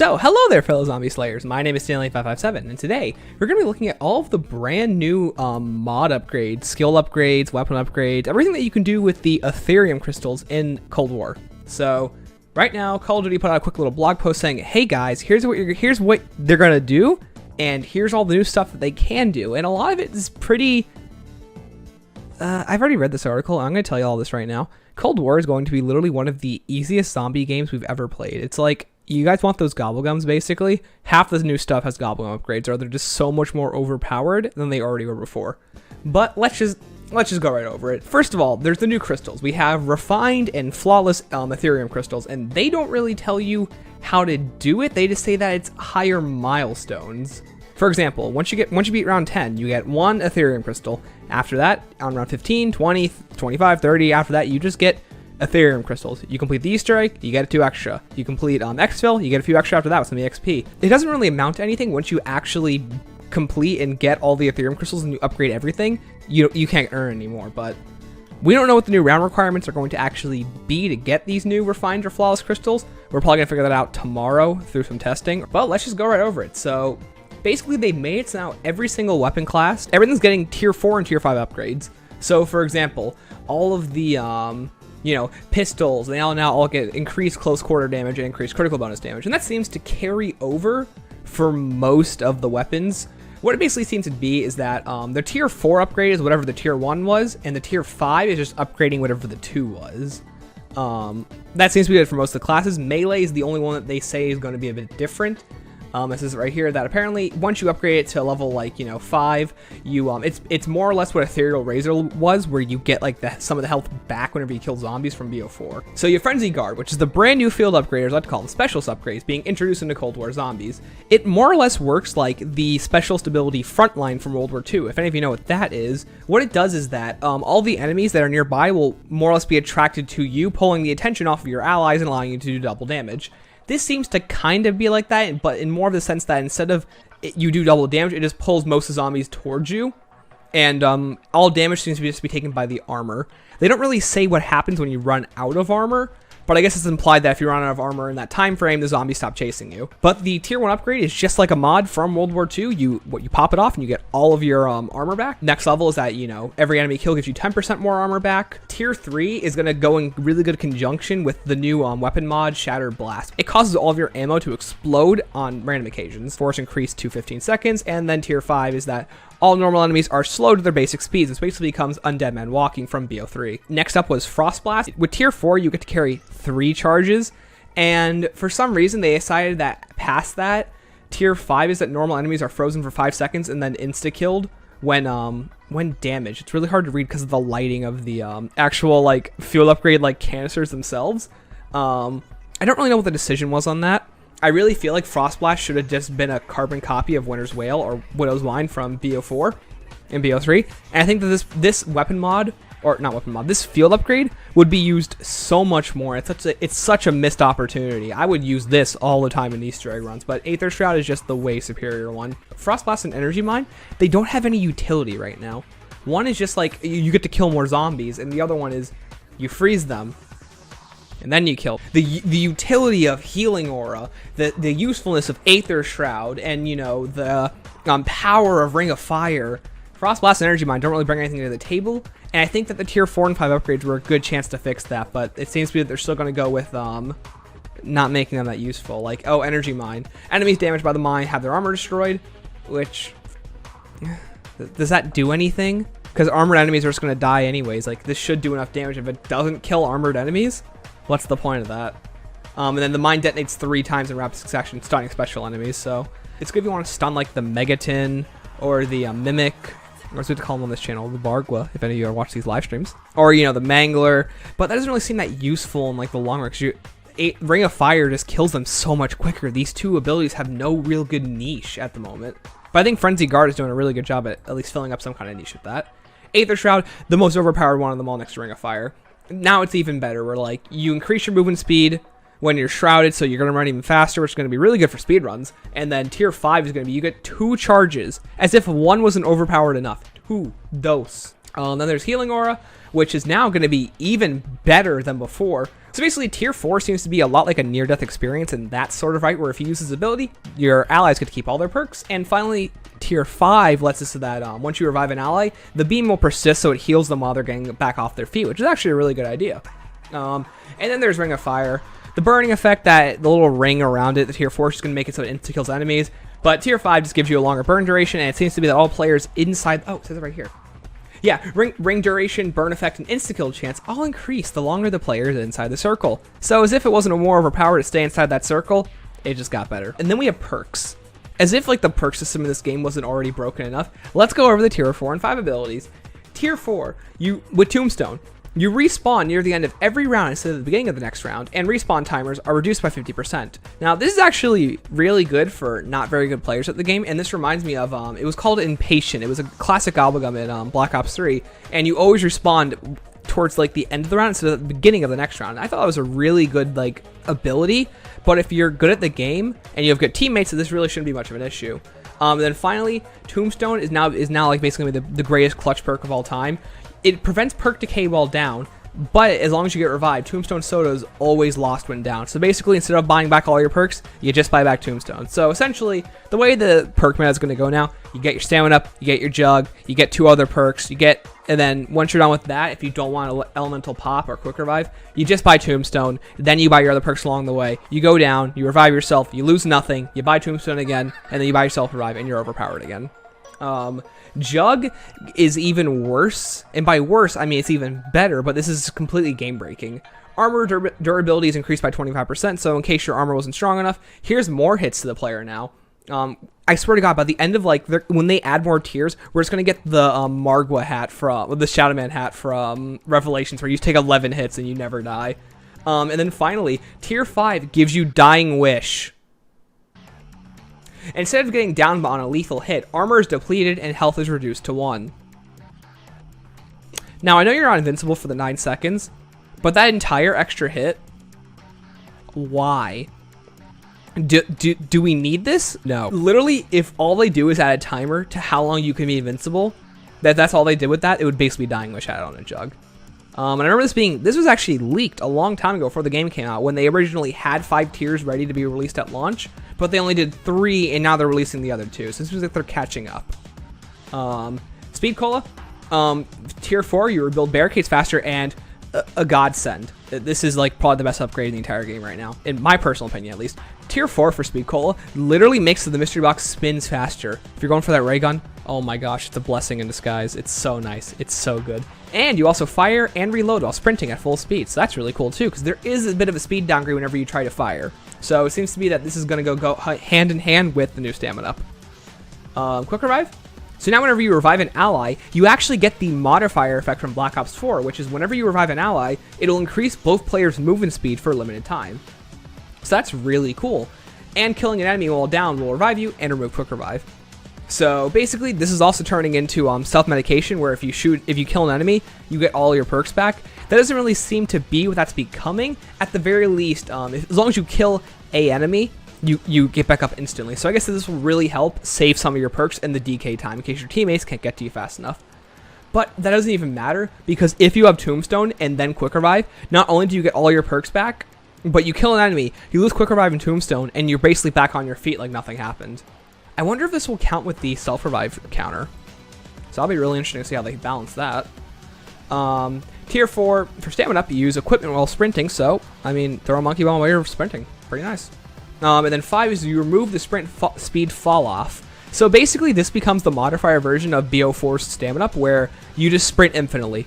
So, hello there fellow zombie slayers, my name is Stanley557, and today we're going to be looking at all of the brand new mod upgrades, skill upgrades, weapon upgrades, everything that you can do with the Ethereum crystals in Cold War. So, right now, Call of Duty put out a quick little blog post saying, hey guys, here's what they're going to do, and here's all the new stuff that they can do, and a lot of it is pretty... I've already read this article, I'm going to tell you all this right now. Cold War is going to be literally one of the easiest zombie games we've ever played. It's like, you guys want those gobblegums, basically? Half the new stuff has gobblegum upgrades, or they're just so much more overpowered than they already were before. But let's just go right over it. First of all, there's the new crystals. We have refined and flawless Ethereum crystals, and they don't really tell you how to do it. They just say that it's higher milestones. For example, once you beat round 10, you get 1 Ethereum crystal. After that, on round 15, 20, 25, 30, after that, you just get Ethereum crystals. You complete the Easter egg, you get 2 extra. You complete exfil, you get a few extra after that with some EXP. It doesn't really amount to anything once you actually complete and get all the Ethereum crystals and you upgrade everything. You can't earn anymore, but we don't know what the new round requirements are going to actually be to get these new refined or flawless crystals. We're probably gonna figure that out tomorrow through some testing, but let's just go right over it. So basically they made it so now every single weapon class, everything's getting tier 4 and tier 5 upgrades. So for example, all of the pistols, they now all get increased close quarter damage and increased critical bonus damage. And that seems to carry over for most of the weapons. What it basically seems to be is that the tier 4 upgrade is whatever the tier 1 was, and the tier 5 is just upgrading whatever the 2 was. That seems to be good for most of the classes. Melee is the only one that they say is going to be a bit different. This is right here that apparently once you upgrade it to a level 5, you it's more or less what Ethereal Razor was, where you get some of the health back whenever you kill zombies from BO4. So you have Frenzy Guard, which is the brand new field upgraders, I like to call them specialist upgrades, being introduced into Cold War zombies. It more or less works like the specialist ability Frontline from World War II. If any of you know what that is, what it does is that all the enemies that are nearby will more or less be attracted to you, pulling the attention off of your allies and allowing you to do double damage. This seems to kind of be like that, but in more of the sense that instead of you do double damage, it just pulls most of the zombies towards you, and all damage seems to just be taken by the armor. They don't really say what happens when you run out of armor, but I guess it's implied that if you run out of armor in that time frame, the zombies stop chasing you. But the tier 1 upgrade is just like a mod from World War II. You pop it off and you get all of your armor back. Next level is that, every enemy kill gives you 10% more armor back. Tier 3 is going to go in really good conjunction with the new weapon mod, Shattered Blast. It causes all of your ammo to explode on random occasions. Force increased to 15 seconds. And then tier 5 is that all normal enemies are slowed to their basic speeds. This basically becomes Undead Man Walking from BO3. Next up was Frost Blast. With tier 4, you get to carry 3 charges, and for some reason they decided that past that, tier 5 is that normal enemies are frozen for 5 seconds and then insta-killed when damaged. It's really hard to read because of the lighting of the actual field upgrade canisters themselves. I don't really know what the decision was on that. I really feel like Frost Blast should have just been a carbon copy of Winter's Wail or Widow's Wine from BO4 and BO3. And I think that this weapon mod, or not weapon mod, this field upgrade would be used so much more. It's such a missed opportunity. I would use this all the time in Easter egg runs, but Aether Shroud is just the way superior one. Frost Blast and Energy Mine, they don't have any utility right now. One is just you get to kill more zombies, and the other one is you freeze them and then you kill. The utility of Healing Aura, the usefulness of Aether Shroud, and the power of Ring of Fire. Frost Blast and Energy Mine don't really bring anything to the table, and I think that the tier 4 and 5 upgrades were a good chance to fix that, but it seems to be that they're still going to go with not making them that useful. Energy Mine. Enemies damaged by the mine have their armor destroyed, which... does that do anything? Because armored enemies are just going to die anyways. This should do enough damage. If it doesn't kill armored enemies, what's the point of that? And then the mine detonates 3 times in rapid succession, stunning special enemies, so it's good if you want to stun the Megaton or the Mimic, or as we call them on this channel, the Bargwa, if any of you are watching these live streams, or the Mangler, but that doesn't really seem that useful in the long run, because Ring of Fire just kills them so much quicker. These 2 abilities have no real good niche at the moment, but I think Frenzy Guard is doing a really good job at least filling up some kind of niche with that. Aether Shroud, the most overpowered one of them all next to Ring of Fire. Now it's even better, where you increase your movement speed when you're shrouded, so you're going to run even faster, which is going to be really good for speed runs. And then tier 5 is going to be, you get 2 charges, as if 1 wasn't overpowered enough. 2 dose. Then there's Healing Aura, which is now going to be even better than before. So basically, Tier 4 seems to be a lot like a near-death experience, and that's sort of right, where if you use his ability, your allies get to keep all their perks. And finally, Tier 5 lets us to that once you revive an ally, the beam will persist, so it heals them while they're getting back off their feet, which is actually a really good idea. And then there's Ring of Fire. The burning effect, that the little ring around it, the Tier 4 is just going to make it so it insta-kills enemies. But Tier 5 just gives you a longer burn duration, and it seems to be that all players inside... Oh, it says it right here. Yeah, ring duration, burn effect, and insta-kill chance all increase the longer the player is inside the circle. So as if it wasn't more overpowered to stay inside that circle, it just got better. And then we have perks. As if like the perk system in this game wasn't already broken enough, let's go over the Tier 4 and 5 abilities. Tier 4, with Tombstone, you respawn near the end of every round instead of the beginning of the next round, and respawn timers are reduced by 50%. Now, this is actually really good for not very good players at the game, and this reminds me of, it was called Impatient. It was a classic gobblegum in Black Ops 3, and you always respawned towards like the end of the round instead of the beginning of the next round. I thought it was a really good like ability, but if you're good at the game and you have good teammates, this really shouldn't be much of an issue. And then finally, Tombstone is now like basically the greatest clutch perk of all time. It prevents perk decay while down, but as long as you get revived, Tombstone Soda is always lost when down. So basically, instead of buying back all your perks, you just buy back Tombstone. So essentially, the way the perk meta is going to go now, you get your stamina up, you get your jug, you get 2 other perks, and then once you're done with that, if you don't want elemental pop or quick revive, you just buy Tombstone, then you buy your other perks along the way. You go down, you revive yourself, you lose nothing, you buy Tombstone again, and then you buy yourself revive, and you're overpowered again. Jug is even worse, and by worse I mean it's even better, but this is completely game breaking. Armor durability is increased by 25%, so in case your armor wasn't strong enough, here's more hits to the player now. I swear to God, by the end of like when they add more tiers, we're just gonna get the Margwa hat from the Shadow Man hat from Revelations, where you take 11 hits and you never die. And then finally, Tier 5 gives you Dying Wish. Instead of getting down on a lethal hit, armor is depleted and health is reduced to 1. Now, I know you're not invincible for the 9 seconds, but that entire extra hit, why? Do we need this? No. Literally, if all they do is add a timer to how long you can be invincible, that's all they did with that, it would basically be Dying Wish hat on a jug. And I remember this was actually leaked a long time ago before the game came out, when they originally had 5 tiers ready to be released at launch, but they only did 3, and now they're releasing the other 2. So this was like they're catching up. Speed Cola, Tier 4, you rebuild barricades faster, and a godsend. This is like probably the best upgrade in the entire game right now, in my personal opinion at least. Tier 4 for Speed Cola literally makes the mystery box spins faster. If you're going for that ray gun, oh my gosh, it's a blessing in disguise. It's so nice. It's so good. And you also fire and reload while sprinting at full speed, so that's really cool too, because there is a bit of a speed downgrade whenever you try to fire. So it seems to be that this is going to go hand in hand with the new stamina up. Quick revive. So now whenever you revive an ally, you actually get the modifier effect from Black Ops 4, which is whenever you revive an ally, it'll increase both players' movement speed for a limited time. So that's really cool. And killing an enemy while down will revive you and remove quick revive. So basically, this is also turning into self-medication, where if you kill an enemy, you get all your perks back. That doesn't really seem to be what that's becoming. At the very least, as long as you kill a enemy, you get back up instantly. So I guess this will really help save some of your perks and the DK time in case your teammates can't get to you fast enough. But that doesn't even matter, because if you have Tombstone and then Quick Revive, not only do you get all your perks back, but you kill an enemy, you lose Quick Revive and Tombstone, and you're basically back on your feet like nothing happened. I wonder if this will count with the self-revive counter. So that'll be really interesting to see how they balance that. Tier 4, for stamina up, you use equipment while sprinting, so, I mean, throw a monkey ball while you're sprinting. Pretty nice. And then 5 is you remove the sprint speed fall off. So basically, this becomes the modifier version of BO4's stamina up, where you just sprint infinitely.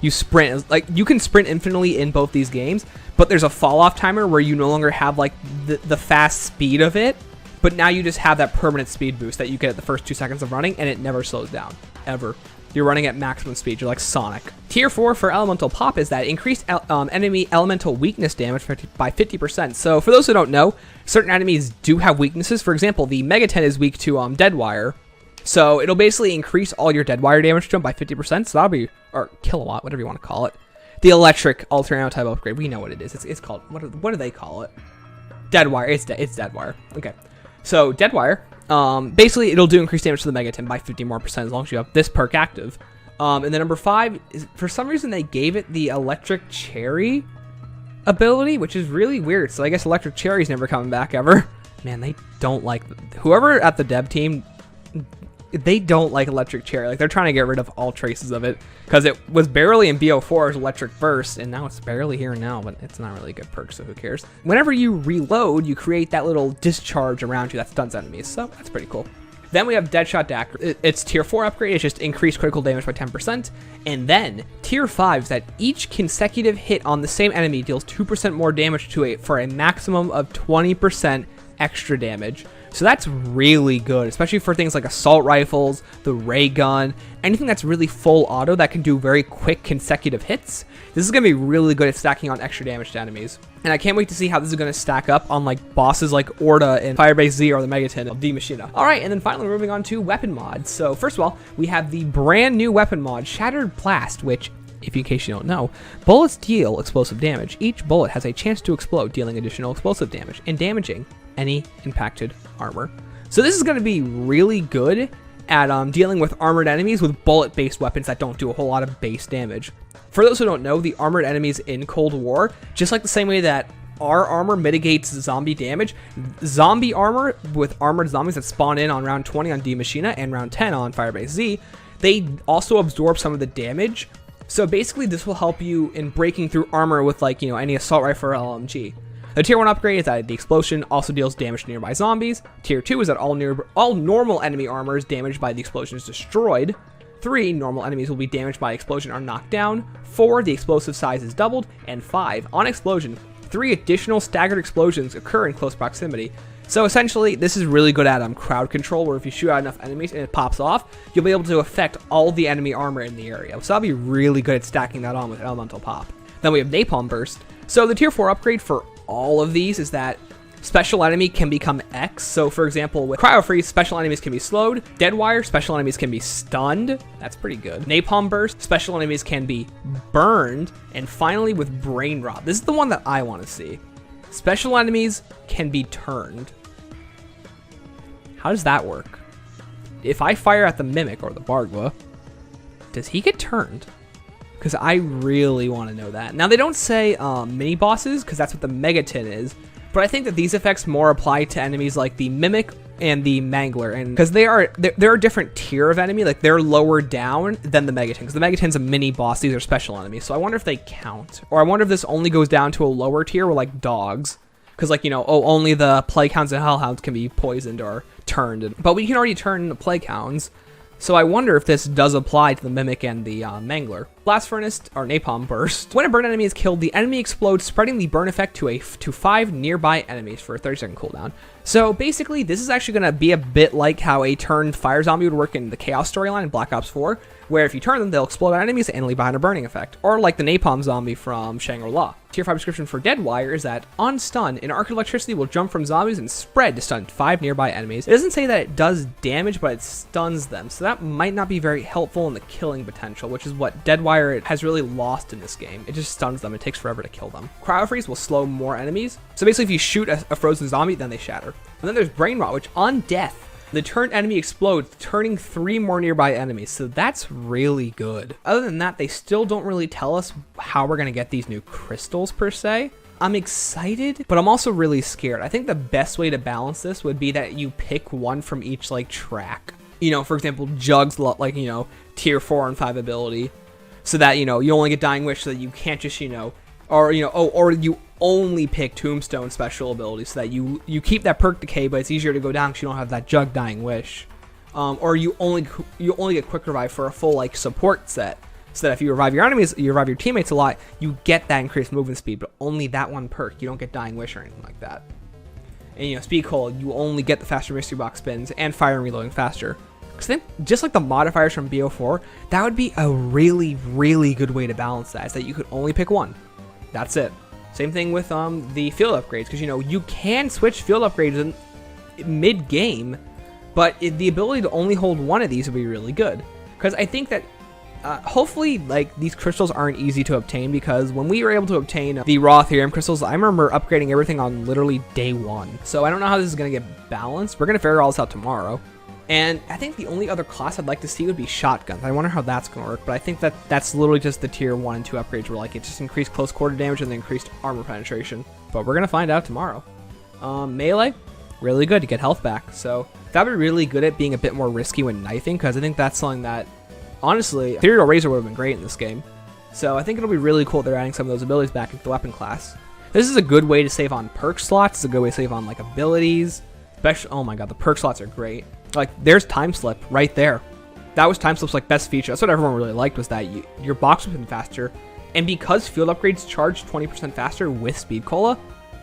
You sprint, like, you can sprint infinitely in both these games, but there's a fall off timer where you no longer have, like, the fast speed of it, but now you just have that permanent speed boost that you get at the first 2 seconds of running, and it never slows down, ever. You're running at maximum speed. You're like Sonic. Tier 4 for Elemental Pop is that increased enemy elemental weakness damage by 50%. So for those who don't know, certain enemies do have weaknesses. For example, the Megaton is weak to Dead Wire. So it'll basically increase all your Dead Wire damage to them by 50%. So that'll be, or kilowatt, whatever you want to call it. The electric alternate type upgrade. We know what it is. It's called, what do they call it? Dead Wire. It's Dead Wire. Okay. So Dead Wire. Basically, it'll do increased damage to the Megaton by 50% more as long as you have this perk active. And then number 5 is, for some reason, they gave it the Electric Cherry ability, which is really weird. So I guess Electric Cherry's never coming back ever. Man, they don't like... Whoever at the dev team, they don't like Electric Cherry. Like, they're trying to get rid of all traces of it. Because it was barely in BO4's Electric Burst, and now it's barely here now, but it's not really a good perk, so who cares? Whenever you reload, you create that little discharge around you that stuns enemies, so that's pretty cool. Then we have Deadshot Dagger. It's tier 4 upgrade. It's just increased critical damage by 10%. And then tier 5 is that each consecutive hit on the same enemy deals 2% more damage to it for a maximum of 20% extra damage. So that's really good, especially for things like assault rifles, the ray gun, anything that's really full auto that can do very quick consecutive hits. This is going to be really good at stacking on extra damage to enemies. And I can't wait to see how this is going to stack up on like bosses like Orta and Firebase Z or the Megaton of D Machina. Alright, and then finally we're moving on to weapon mods. So first of all, we have the brand new weapon mod, Shattered Blast, which, if in case you don't know, bullets deal explosive damage. Each bullet has a chance to explode, dealing additional explosive damage and damaging any impacted armor. So this is going to be really good at dealing with armored enemies with bullet-based weapons that don't do a whole lot of base damage. For those who don't know, the armored enemies in Cold War, just like the same way that our armor mitigates zombie damage, zombie armor with armored zombies that spawn in on round 20 on D Machina and round 10 on Firebase Z, they also absorb some of the damage. So basically this will help you in breaking through armor with, like, you know, any assault rifle or LMG. The tier 1 upgrade is that the explosion also deals damage to nearby zombies. Tier 2 is that all normal enemy armor is damaged by the explosion is destroyed. 3, normal enemies will be damaged by explosion or knocked down. 4, the explosive size is doubled. And 5, on explosion, 3 additional staggered explosions occur in close proximity. So essentially, this is really good at crowd control, where if you shoot out enough enemies and it pops off, you'll be able to affect all the enemy armor in the area. So that'll be really good at stacking that on with Elemental Pop. Then we have Napalm Burst. So the tier 4 upgrade for all of these is that special enemy can become X. So for example, with Cryo Freeze, special enemies can be slowed. Dead Wire, special enemies can be stunned. That's pretty good. Napalm Burst, special enemies can be burned. And finally with Brain Rot, this is the one that I want to see. Special enemies can be turned. How does that work? If I fire at the Mimic or the Bargwa, does he get turned? Because I really want to know that. Now, they don't say mini bosses, because that's what the Megaton is. But I think that these effects more apply to enemies like the Mimic and the Mangler. And because they're a different tier of enemy, like they're lower down than the Megaton. Because the Megaton's a mini boss, these are special enemies. So I wonder if they count. Or I wonder if this only goes down to a lower tier where like dogs. Because like, you know, oh, only the Plague Hounds and Hellhounds can be poisoned or turned. But we can already turn the Plague Hounds. So I wonder if this does apply to the Mimic and the Mangler. Blast Furnace, or Napalm Burst. When a burn enemy is killed, the enemy explodes, spreading the burn effect to 5 nearby enemies for a 30-second cooldown. So basically, this is actually going to be a bit like how a turned fire zombie would work in the Chaos storyline in Black Ops 4, where if you turn them, they'll explode on enemies and leave behind a burning effect. Or like the Napalm zombie from Shangri-La. Tier 5 description for Dead Wire is that, on stun, an arc of electricity will jump from zombies and spread to stun 5 nearby enemies. It doesn't say that it does damage, but it stuns them, so that might not be very helpful in the killing potential, which is what Dead Wire has really lost in this game. It just stuns them, it takes forever to kill them. Cryo Freeze will slow more enemies, so basically if you shoot a frozen zombie, then they shatter. And then there's Brain Rot, which on death, the turned enemy explodes, turning 3 more nearby enemies, so that's really good. Other than that, they still don't really tell us how we're going to get these new crystals per se. I'm excited, but I'm also really scared. I think the best way to balance this would be that you pick one from each like track. You know, for example, Jug's like, you know, tier 4 and 5 ability, so that, you know, you only get Dying Wish, so that you can't just, you know, or, you know, or you only pick Tombstone special ability, so that you keep that perk decay, but it's easier to go down because you don't have that Jug Dying Wish. Or you only get quick revive for a full like support set, so that if you revive your enemies, you revive your teammates a lot, you get that increased movement speed, but only that one perk. You don't get Dying Wish or anything like that. And, you know, Speed Cold, you only get the faster mystery box spins and fire and reloading faster. Because then, just like the modifiers from BO4, that would be a really, really good way to balance that, is that you could only pick one. That's it. Same thing with the field upgrades, because, you know, you can switch field upgrades in mid-game, but the ability to only hold one of these would be really good. Because I think that hopefully, like, these crystals aren't easy to obtain, because when we were able to obtain the raw Ethereum crystals, I remember upgrading everything on literally day 1. So I don't know how this is going to get balanced. We're going to figure all this out tomorrow. And I think the only other class I'd like to see would be shotguns. I wonder how that's going to work, but I think that's literally just the tier 1 and 2 upgrades where like it just increased close quarter damage and the increased armor penetration. But we're going to find out tomorrow. Melee, really good to get health back. So that would be really good at being a bit more risky when knifing, because I think that's something that, honestly, Ethereal Razor would have been great in this game. So I think it'll be really cool they're adding some of those abilities back into the weapon class. This is a good way to save on perk slots. It's a good way to save on like abilities. Especially, oh my god, the perk slots are great. Like, there's Time Slip right there. That was Time Slip's like best feature. That's what everyone really liked, was that your box was faster. And because field upgrades charge 20% faster with Speed Cola,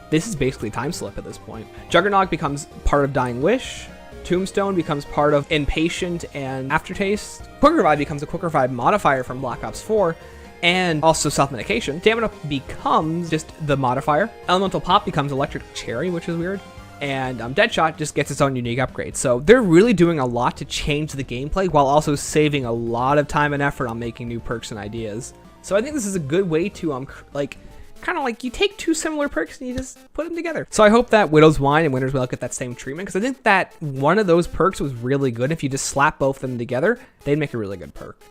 this is basically Time Slip at this point. Juggernog becomes part of Dying Wish. Tombstone becomes part of Impatient and Aftertaste. Quick Revive becomes a Quick Revive modifier from Black Ops 4. And also self-medication. Stamina becomes just the modifier. Elemental Pop becomes Electric Cherry, which is weird. And Deadshot just gets its own unique upgrade. So they're really doing a lot to change the gameplay while also saving a lot of time and effort on making new perks and ideas. So I think this is a good way to kind of like you take two similar perks and you just put them together. So I hope that Widow's Wine and Winter's Wail get that same treatment, because I think that one of those perks was really good. If you just slap both of them together, they'd make a really good perk.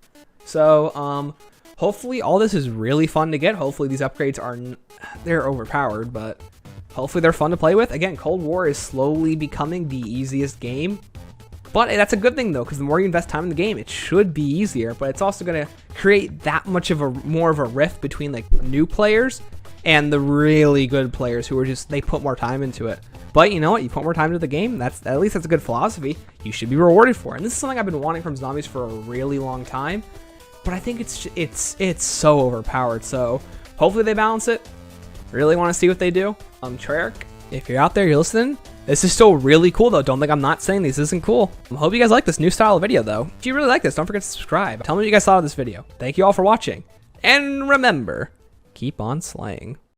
So hopefully all this is really fun to get. Hopefully these upgrades they're overpowered, but hopefully they're fun to play with. Again, Cold War is slowly becoming the easiest game. But that's a good thing, though, because the more you invest time in the game, it should be easier. But it's also going to create that much of more of a rift between like new players and the really good players who are they put more time into it. But you know what? You put more time into the game, at least that's a good philosophy. You should be rewarded for it. And this is something I've been wanting from zombies for a really long time. But I think it's so overpowered. So hopefully they balance it. Really want to see what they do. Treyarch, if you're out there, you're listening. This is still really cool, though. Don't think I'm not saying this isn't cool. I hope you guys like this new style of video, though. If you really like this, don't forget to subscribe. Tell me what you guys thought of this video. Thank you all for watching. And remember, keep on slaying.